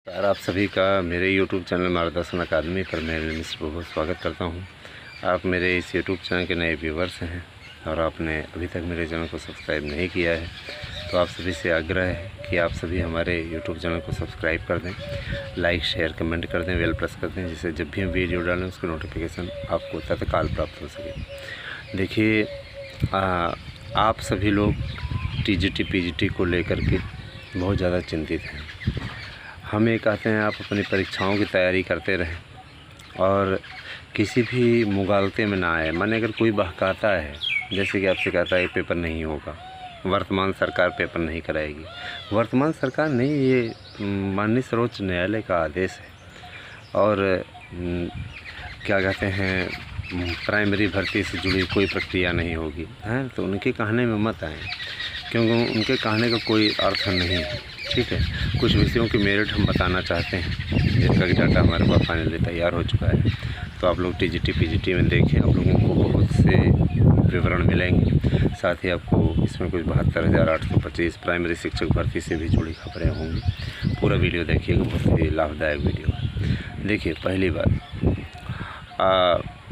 यार आप सभी का मेरे YouTube चैनल मार्गदर्शन अकादमी पर मैं मिस्टर बहुत स्वागत करता हूं। आप मेरे इस YouTube चैनल के नए व्यूवर्स हैं और आपने अभी तक मेरे चैनल को सब्सक्राइब नहीं किया है तो आप सभी से आग्रह है कि आप सभी हमारे YouTube चैनल को सब्सक्राइब कर दें, लाइक शेयर कमेंट कर दें, बेल प्रेस कर दें, जिससे जब भी हम वीडियो डालें उसकी नोटिफिकेशन आपको तत्काल प्राप्त हो सके। देखिए आप सभी लोग TGT PGT को लेकर के बहुत ज़्यादा चिंतित हैं। हम ये कहते हैं आप अपनी परीक्षाओं की तैयारी करते रहें और किसी भी मुगालते में ना आए। माने अगर कोई बहकाता है, जैसे कि आपसे कहता है पेपर नहीं होगा, वर्तमान सरकार पेपर नहीं कराएगी। वर्तमान सरकार नहीं, ये माननीय सर्वोच्च न्यायालय का आदेश है। और क्या कहते हैं, प्राइमरी भर्ती से जुड़ी कोई प्रक्रिया नहीं होगी, हैं तो उनके कहने में मत आएँ, क्योंकि उनके कहने का कोई अर्थ नहीं है। ठीक है, कुछ विषयों की मेरिट हम बताना चाहते हैं जिसका कि डाटा हमारे पास फाइनली तैयार हो चुका है। तो आप लोग TGT PGT में देखें, आप लोगों को बहुत से विवरण मिलेंगे। साथ ही आपको इसमें कुछ 72,825 प्राइमरी शिक्षक भर्ती से भी जुड़ी खबरें होंगी। पूरा वीडियो देखिएगा, बहुत ही लाभदायक वीडियो है। देखिए, पहली बात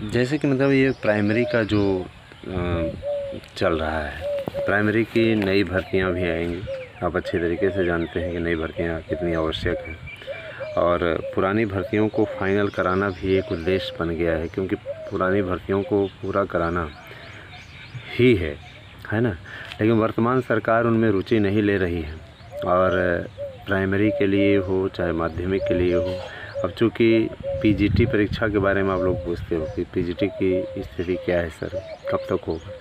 जैसे कि मतलब ये प्राइमरी का जो चल रहा है, प्राइमरी की नई भर्तियाँ भी आएंगी। आप अच्छे तरीके से जानते हैं कि नई भर्तियाँ कितनी आवश्यक हैं और पुरानी भर्तियों को फाइनल कराना भी एक उद्देश्य बन गया है, क्योंकि पुरानी भर्तियों को पूरा कराना ही है ना। लेकिन वर्तमान सरकार उनमें रुचि नहीं ले रही है और प्राइमरी के लिए हो चाहे माध्यमिक के लिए हो। अब चूँकि PGT परीक्षा के बारे में आप लोग पूछते हो कि PGT की स्थिति क्या है सर, कब तक होगा।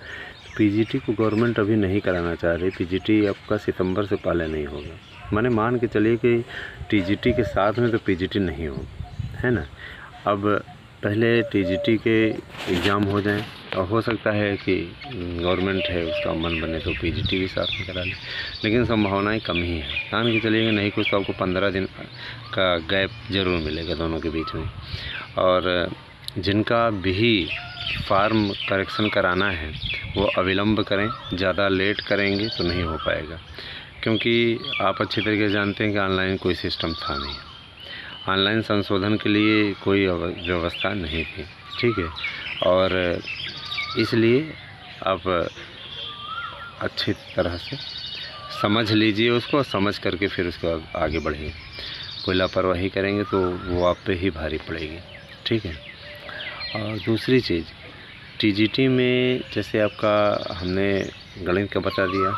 PGT को गवर्नमेंट अभी नहीं कराना चाह रही। PGT आपका सितंबर से पहले नहीं होगा। माने मान के चलिए कि TGT के साथ में तो PGT नहीं होगा, है ना। अब पहले TGT के एग्ज़ाम हो जाएं और हो सकता है कि गवर्नमेंट है उसका मन बने तो PGT भी साथ में करा ले, लेकिन संभावनाएं कम ही है। मान के चलिए कि नहीं कुछ तो आपको 15 दिन का गैप ज़रूर मिलेगा दोनों के बीच में। और जिनका भी फार्म करेक्शन कराना है वो अविलंब करें, ज़्यादा लेट करेंगे तो नहीं हो पाएगा, क्योंकि आप अच्छी तरीके से जानते हैं कि ऑनलाइन कोई सिस्टम था नहीं, ऑनलाइन संशोधन के लिए कोई व्यवस्था नहीं थी। ठीक है, और इसलिए आप अच्छी तरह से समझ लीजिए उसको, समझ करके फिर उसको आगे बढ़िए। कोई लापरवाही करेंगे तो वो आप पे ही भारी पड़ेगी। ठीक है, और दूसरी चीज़ TGT में जैसे आपका हमने गणित का बता दिया,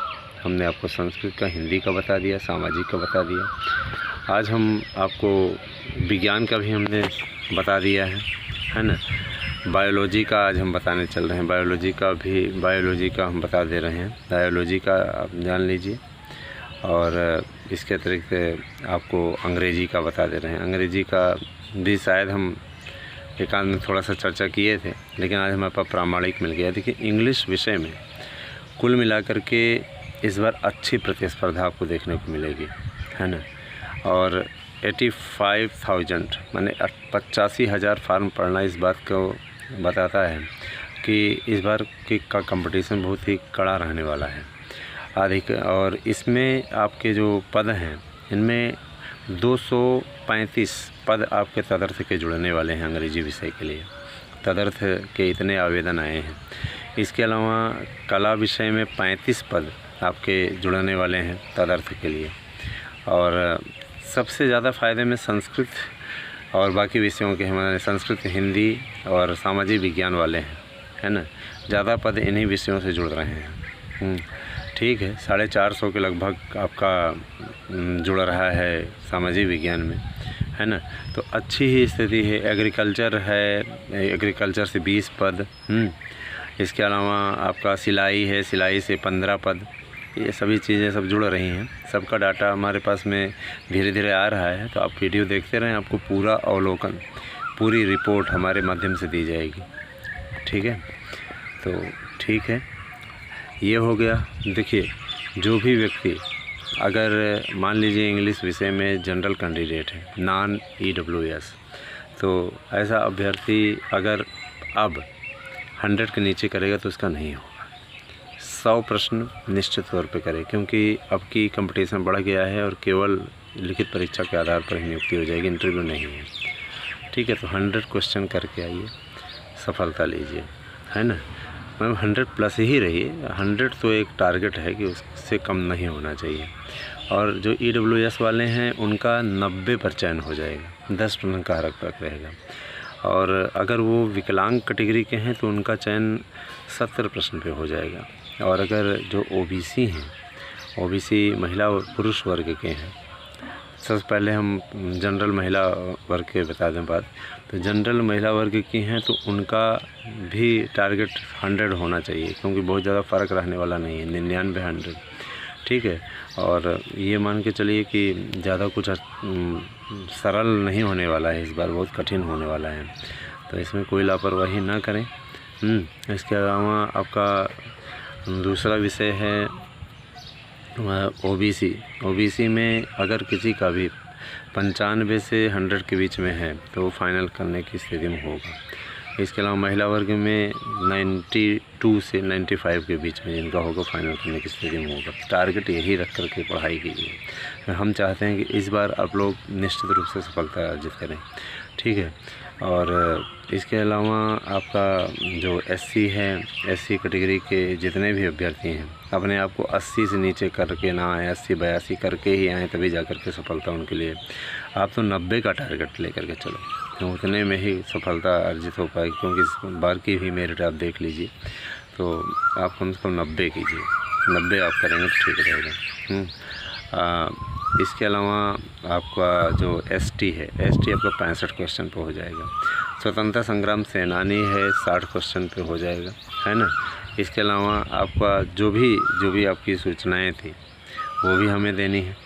हमने आपको संस्कृत का, हिंदी का बता दिया, सामाजिक का बता दिया। आज हम आपको विज्ञान का भी हमने बता दिया है ना। बायोलॉजी का आज हम बताने चल रहे हैं, बायोलॉजी का हम बता दे रहे हैं। बायोलॉजी का आप जान लीजिए, और इसके अतिरिक्त आपको अंग्रेजी का बता दे रहे हैं। अंग्रेजी का भी शायद हम एकांत में थोड़ा सा चर्चा किए थे, लेकिन आज हमारे पास प्रामाणिक मिल गया। देखिए, इंग्लिश विषय में कुल मिलाकर के इस बार अच्छी प्रतिस्पर्धा आपको देखने को मिलेगी, है ना। और 85,000 माने 85,000 फार्म पढ़ना इस बात को बताता है कि इस बार का कंपटीशन बहुत ही कड़ा रहने वाला है अधिक। और इसमें आपके जो पद हैं, इनमें 235 पद आपके तदर्थ के जुड़ने वाले हैं। अंग्रेजी विषय के लिए तदर्थ के इतने आवेदन आए हैं। इसके अलावा कला विषय में 35 पद आपके जुड़ने वाले हैं तदर्थ के लिए। और सबसे ज़्यादा फ़ायदे में संस्कृत और बाकी विषयों के हमारे संस्कृत, हिंदी और सामाजिक विज्ञान वाले हैं, है ना। ज़्यादा पद इन्हीं विषयों से जुड़ रहे हैं। ठीक है, 450 के लगभग आपका जुड़ रहा है सामाजिक विज्ञान में, है ना। तो अच्छी ही स्थिति है। एग्रीकल्चर है, एग्रीकल्चर से 20 पद। इसके अलावा आपका सिलाई है, सिलाई से 15 पद। ये सभी चीज़ें सब जुड़ रही हैं। सबका डाटा हमारे पास में धीरे धीरे आ रहा है, तो आप वीडियो देखते रहें, आपको पूरा अवलोकन, पूरी रिपोर्ट हमारे माध्यम से दी जाएगी। ठीक है, तो ठीक है, ये हो गया। देखिए, जो भी व्यक्ति अगर मान लीजिए इंग्लिश विषय में जनरल कैंडिडेट है, नॉन EWS, तो ऐसा अभ्यर्थी अगर अब 100 के नीचे करेगा तो उसका नहीं होगा। 100 प्रश्न निश्चित तौर पे करें, क्योंकि अब की कंपटीशन बढ़ गया है और केवल लिखित परीक्षा के आधार पर ही नियुक्ति हो जाएगी, इंटरव्यू नहीं है। ठीक है, तो 100 क्वेश्चन करके आइए, सफलता लीजिए, है ना। मैम 100 प्लस ही रहिए, 100 तो एक टारगेट है कि उससे कम नहीं होना चाहिए। और जो EWS वाले हैं उनका 90 पर चयन हो जाएगा, 10% का फर्क रहेगा। और अगर वो विकलांग कैटेगरी के हैं तो उनका चयन 70% पे हो जाएगा। और अगर जो OBC हैं, OBC महिला और पुरुष वर्ग के हैं, सबसे पहले हम जनरल महिला वर्ग के बता दें बात, तो जनरल महिला वर्ग की हैं तो उनका भी टारगेट 100 होना चाहिए, क्योंकि बहुत ज़्यादा फ़र्क रहने वाला नहीं है, 99 100। ठीक है, और ये मान के चलिए कि ज़्यादा कुछ सरल नहीं होने वाला है, इस बार बहुत कठिन होने वाला है, तो इसमें कोई लापरवाही ना करें। इसके अलावा आपका दूसरा विषय है OBC में अगर किसी का भी 95 से 100 के बीच में है तो वो फाइनल करने की स्थिति में होगा। इसके अलावा महिला वर्ग में 92 से 95 के बीच में जिनका होगा फाइनल करने की स्थिति में होगा। टारगेट यही रख कर के पढ़ाई कीजिए। हम चाहते हैं कि इस बार आप लोग निश्चित रूप से सफलता अर्जित करें। ठीक है, और इसके अलावा आपका जो SC है, SC कैटेगरी के जितने भी अभ्यर्थी हैं अपने आप को 80 से नीचे करके ना आए, 80-82 करके ही आएँ, तभी जा कर के सफलता उनके लिए। आप तो 90 का टारगेट लेकर के चलो, तो उतने में ही सफलता अर्जित हो पाएगी, क्योंकि इस बार की भी मेरिट आप देख लीजिए तो आप कम से कम 90 कीजिए, 90 आप करेंगे तो ठीक रहेगा। इसके अलावा आपका जो ST है, ST आपका 65 क्वेश्चन पे हो जाएगा। स्वतंत्रता संग्राम सेनानी है, 60 क्वेश्चन पे हो जाएगा, है ना। इसके अलावा आपका जो भी आपकी सूचनाएं थी वो भी हमें देनी है।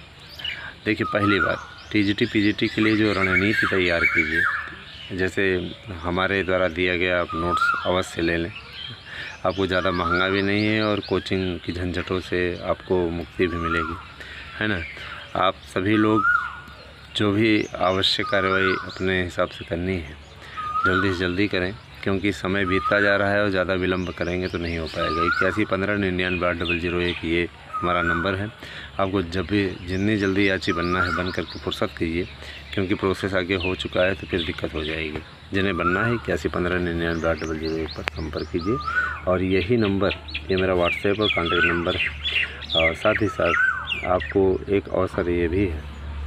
देखिए, पहली बात TGT PGT के लिए जो रणनीति तैयार कीजिए, जैसे हमारे द्वारा दिया गया आप नोट्स अवश्य ले लें, आपको ज़्यादा महंगा भी नहीं है और कोचिंग की झंझटों से आपको मुक्ति भी मिलेगी, है ना। आप सभी लोग जो भी आवश्यक कार्रवाई अपने हिसाब से करनी है जल्दी से जल्दी करें, क्योंकि समय बीतता जा रहा है और ज़्यादा विलम्ब करेंगे तो नहीं हो पाएगा। 8115998001 ये हमारा नंबर है। आपको जब भी जितनी जल्दी याची बनना है बन करके फुर्सत कीजिए, क्योंकि प्रोसेस आगे हो चुका है तो फिर दिक्कत हो जाएगी। जिन्हें बनना है 8115998001 पर संपर्क कीजिए। और यही नंबर, ये मेरा व्हाट्सएप और कॉन्टैक्ट नंबर है। और साथ ही साथ आपको एक अवसर ये भी है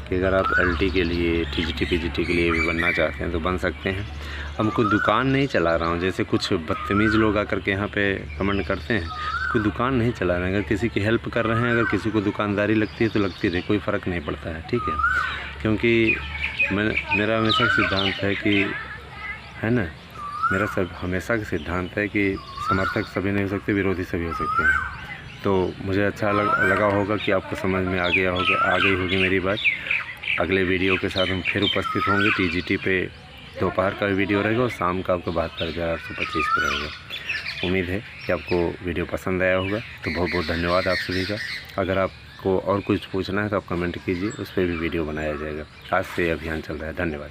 कि अगर आप LT के लिए, TGT PGT के लिए भी बनना चाहते हैं तो बन सकते हैं। हम कोई दुकान नहीं चला रहा हूँ, जैसे कुछ बदतमीज़ लोग आकर के यहाँ पे कमेंट करते हैं, कोई दुकान नहीं चला रहे हैं। अगर किसी की हेल्प कर रहे हैं, अगर किसी को दुकानदारी लगती है तो लगती रहे, कोई फ़र्क नहीं पड़ता है। ठीक है, क्योंकि मेरा हमेशा सिद्धांत है कि, है ना, मेरा सब हमेशा का सिद्धांत है कि समर्थक सभी नहीं हो सकते, विरोधी सभी हो सकते हैं। तो मुझे अच्छा लगा होगा कि आपको समझ में आ गई होगी मेरी बात। अगले वीडियो के साथ हम फिर उपस्थित होंगे। TGT पे दोपहर का वीडियो रहेगा और शाम का आपका 72,825 पे रहेगा। उम्मीद है कि आपको वीडियो पसंद आया होगा। तो बहुत बहुत धन्यवाद आप सभी का। अगर आपको और कुछ पूछना है तो आप कमेंट कीजिए, उस पर भी वीडियो बनाया जाएगा। आज से अभियान चल रहा है। धन्यवाद।